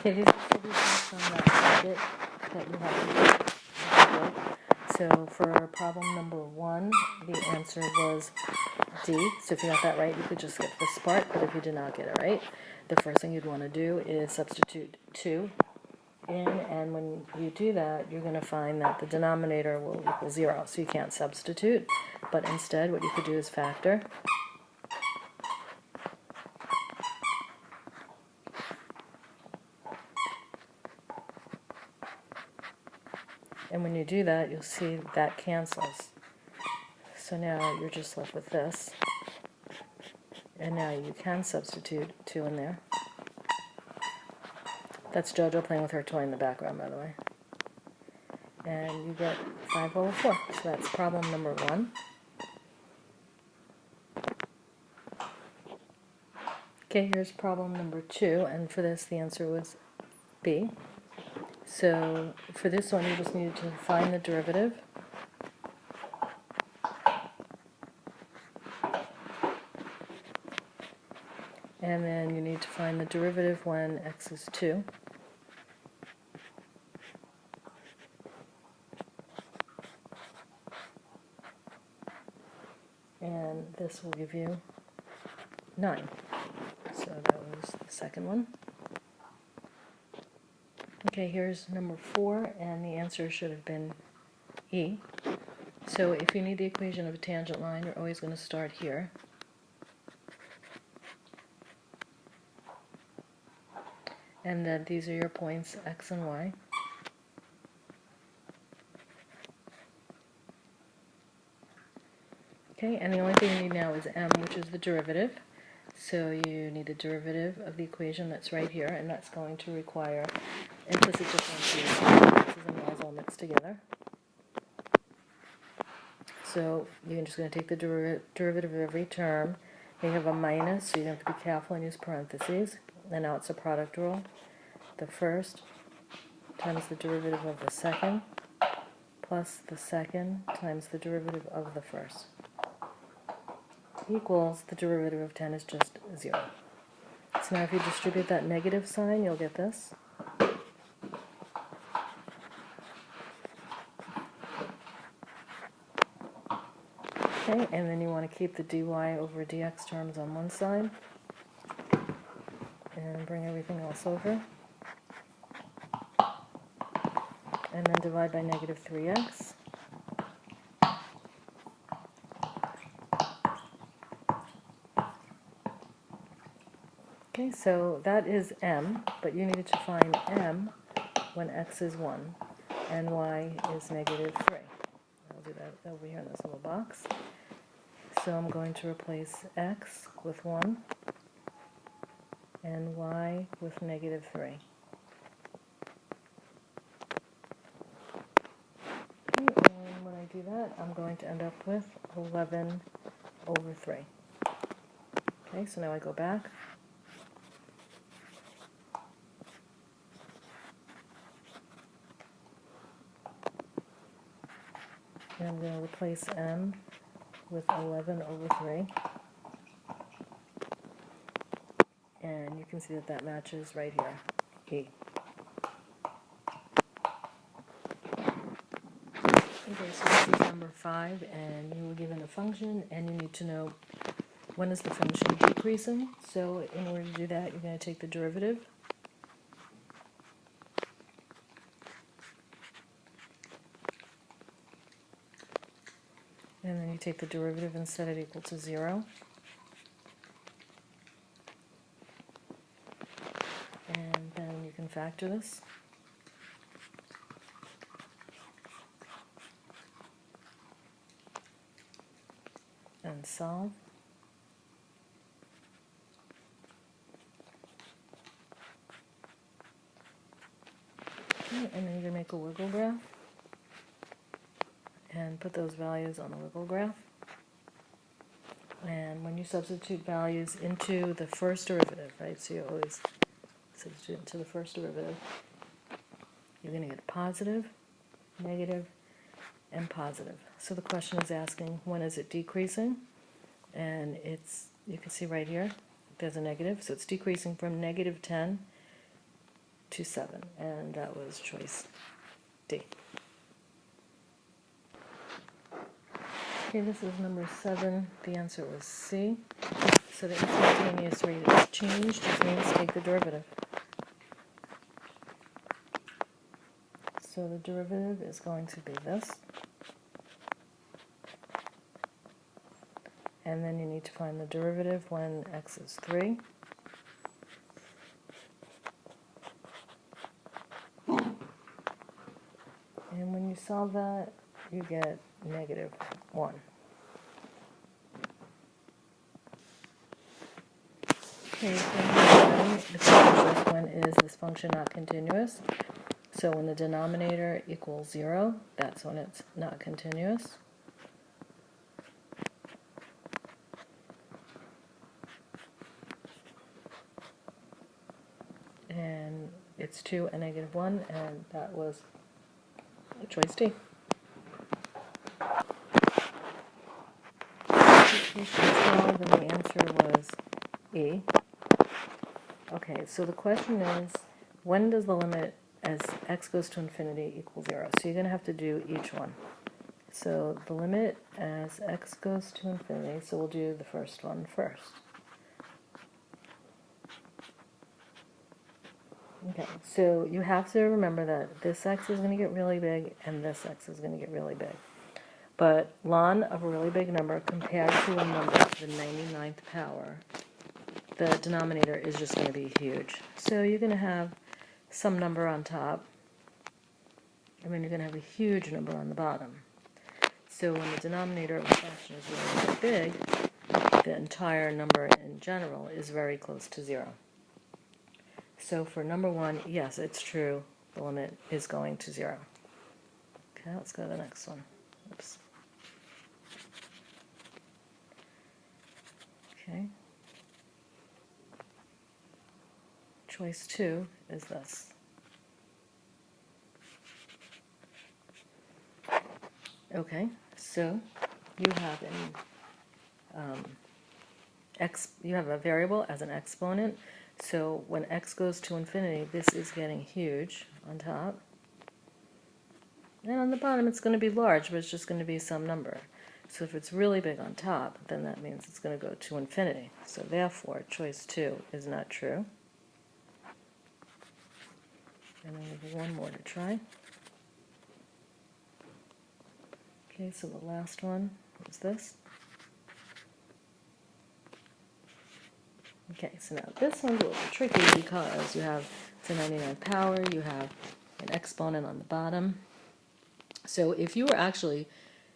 Okay, these are solutions from that circuit that you have. So for problem number 1, the answer was D. So if you got that right, you could just skip this part, but if you did not get it right, the first thing you'd want to do is substitute 2 in, and when you do that, you're going to find that the denominator will equal 0. So you can't substitute, but instead what you could do is factor. And when you do that, you'll see that cancels. So now you're just left with this. And now you can substitute 2 in there. That's JoJo playing with her toy in the background, by the way. And you get 5/4. So that's problem number 1. Okay, here's problem number 2, and for this the answer was B. So for this one you just needed to find the derivative. And then you need to find the derivative when x is 2. And this will give you 9. So that was the second one. Okay, here's number 4, and the answer should have been E. So if you need the equation of a tangent line, you're always going to start here. And then these are your points, x and y. Okay, and the only thing you need now is m, which is the derivative. So you need the derivative of the equation that's right here, and that's going to require implicit differentiation. X's and y's all mixed together. So you're just going to take the derivative of every term. You have a minus, so you have to be careful and use parentheses. And now it's a product rule. The first times the derivative of the second plus the second times the derivative of the first equals the derivative of 10 is just 0. So now if you distribute that negative sign, you'll get this. Okay, and then you want to keep the dy over dx terms on one side and bring everything else over. And then divide by negative 3x. Okay, so that is m, but you needed to find m when x is 1 and y is negative 3. I'll do that over here in this little box. So I'm going to replace x with 1 and y with negative 3. Okay, and when I do that, I'm going to end up with 11/3. Okay, so now I go back. And I'm going to replace m with 11/3. And you can see that that matches right here, E. Okay, so this is number 5, and you were given a function, and you need to know when is the function decreasing. So in order to do that, you're going to take the derivative. And then you take the derivative and set it equal to 0. And then you can factor this. And solve. Okay, and then you're going to make a wiggle graph. And put those values on the wiggle graph. And when you substitute values into the first derivative, right, so you always substitute into the first derivative, you're going to get positive, negative, and positive. So the question is asking, when is it decreasing? And it's, you can see right here, there's a negative, so it's decreasing from negative 10 to 7, and that was choice D. Okay, this is number 7. The answer was C. So the instantaneous rate of change just means take the derivative. So the derivative is going to be this. And then you need to find the derivative when x is 3. And when you solve that, you get -1. Okay, then the question is, when is this function not continuous? So when the denominator equals 0, that's when it's not continuous. And it's 2 and -1, and that was choice D. Question 12, and the answer was E. Okay, so the question is, when does the limit as x goes to infinity equal 0? So you're going to have to do each one. So the limit as x goes to infinity, so we'll do the first one first. Okay, so you have to remember that this x is going to get really big and this x is going to get really big. But ln of a really big number compared to a number to the 99th power, the denominator is just going to be huge. So you're going to have some number on top, and then you're going to have a huge number on the bottom. So when the denominator of a fraction is really big, the entire number in general is very close to 0. So for number 1, yes, it's true, the limit is going to 0. Okay, let's go to the next one. Oops. Okay. Choice 2 is this. Okay, so you have you have a variable as an exponent. So when x goes to infinity, this is getting huge on top. And on the bottom, it's going to be large, but it's just going to be some number. So if it's really big on top, then that means it's going to go to infinity. So therefore, choice 2 is not true. And then we have one more to try. Okay, so the last one is this. Okay, so now this one's a little tricky because you have the 99th power, you have an exponent on the bottom. So if you were actually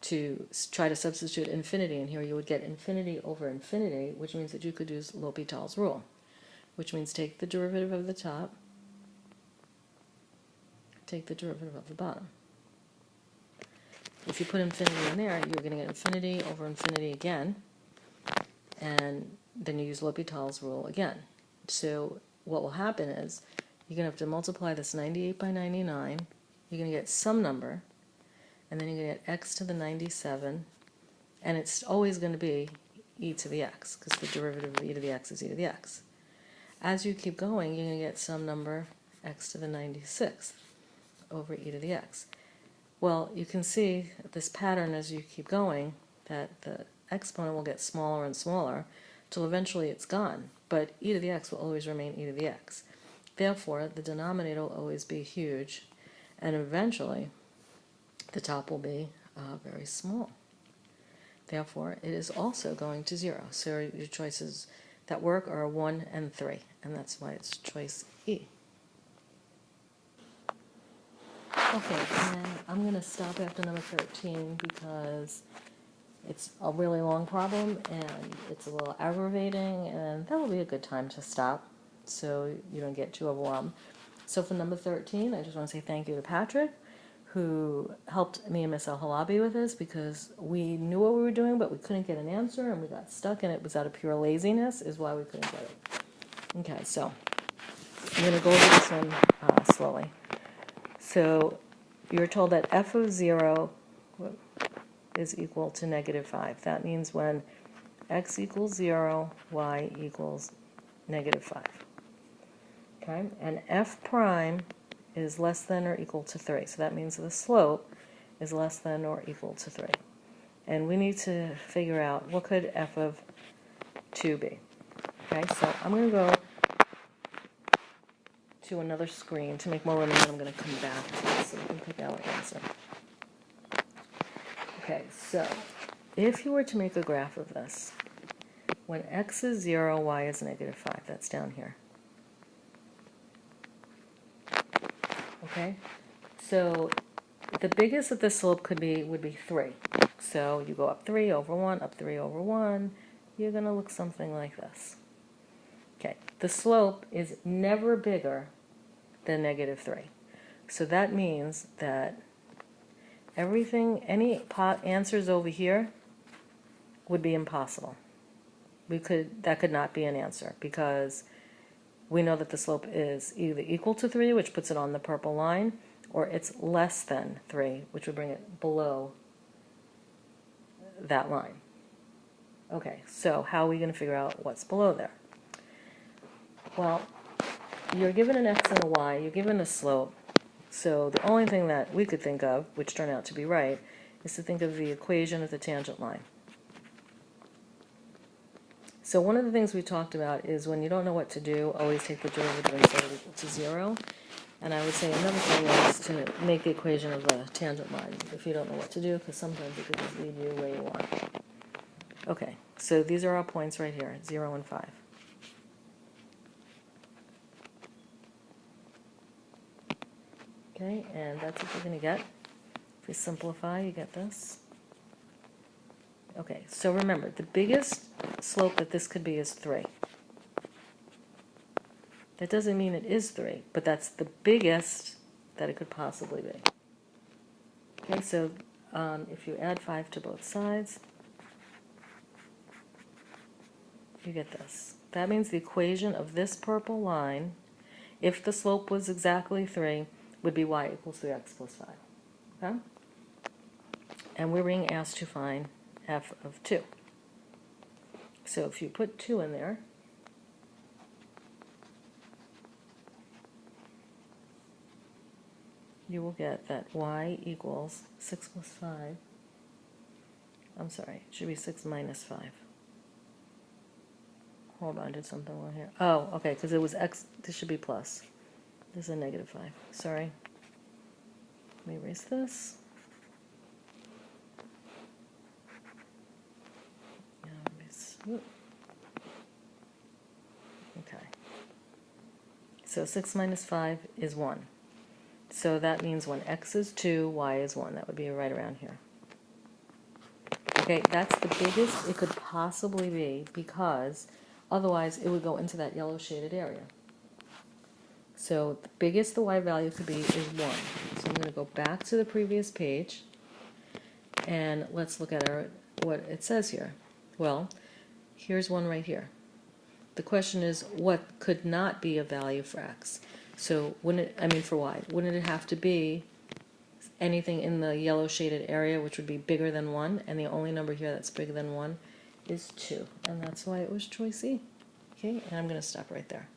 to try to substitute infinity in here, you would get infinity over infinity, which means that you could use L'Hopital's rule, which means take the derivative of the top, take the derivative of the bottom. If you put infinity in there, you're going to get infinity over infinity again, and then you use L'Hopital's rule again. So what will happen is you're going to have to multiply this 98 by 99, you're going to get some number, and then you're going to get x to the 97, and it's always going to be e to the x, because the derivative of e to the x is e to the x. As you keep going, you're going to get some number x to the 96th over e to the x. Well, you can see this pattern as you keep going, that the exponent will get smaller and smaller till eventually it's gone, but e to the x will always remain e to the x. Therefore, the denominator will always be huge, and eventually the top will be very small. Therefore, it is also going to 0. So your choices that work are 1 and 3, and that's why it's choice E. Okay, and I'm going to stop after number 13 because it's a really long problem and it's a little aggravating, and that will be a good time to stop so you don't get too overwhelmed. So for number 13, I just want to say thank you to Patrick, who helped me and Miss El-Halabi with this, because we knew what we were doing, but we couldn't get an answer, and we got stuck, and it was out of pure laziness is why we couldn't get it. Okay, so I'm going to go over this one slowly. So you're told that f of 0 is equal to -5. That means when x equals 0, y equals -5. Okay, and f prime is less than or equal to 3. So that means the slope is less than or equal to 3. And we need to figure out what could f of 2 be. Okay, so I'm going to go to another screen to make more room, and then I'm going to come back to this so we can pick our answer. Okay, so if you were to make a graph of this, when x is 0, y is negative 5, that's down here. Okay, so the biggest that the slope could be would be 3. So you go up 3 over 1, up 3 over 1, you're going to look something like this. Okay, the slope is never bigger than negative 3. So that means that everything, any answers over here would be impossible. That could not be an answer because we know that the slope is either equal to 3, which puts it on the purple line, or it's less than 3, which would bring it below that line. Okay, so how are we going to figure out what's below there? Well, you're given an x and a y, you're given a slope, so the only thing that we could think of, which turned out to be right, is to think of the equation of the tangent line. So one of the things we talked about is when you don't know what to do, always take the derivative and set it equal to 0. And I would say another thing is to make the equation of the tangent line if you don't know what to do, because sometimes it could just lead you where you want. Okay, so these are our points right here, 0 and 5. Okay, and that's what you're going to get. If we simplify, you get this. Okay, so remember, the biggest slope that this could be is 3. That doesn't mean it is 3, but that's the biggest that it could possibly be. Okay, so if you add 5 to both sides, you get this. That means the equation of this purple line, if the slope was exactly 3, would be y equals 3x plus 5. Okay? And we're being asked to find f of 2. So if you put 2 in there, you will get that y equals 6 plus 5. I'm sorry, it should be 6 minus 5. Hold on, I did something wrong here. Oh, okay, because it was x, this should be plus. This is a negative 5. Sorry. Let me erase this. Okay. So 6 minus 5 is 1. So that means when x is 2, y is 1. That would be right around here. Okay, that's the biggest it could possibly be because otherwise it would go into that yellow shaded area. So the biggest the y value could be is 1. So I'm going to go back to the previous page and let's look at what it says here. Well, here's one right here. The question is, what could not be a value for x? So for y, wouldn't it have to be anything in the yellow shaded area which would be bigger than 1, and the only number here that's bigger than 1 is 2, and that's why it was choice E. Okay, and I'm going to stop right there.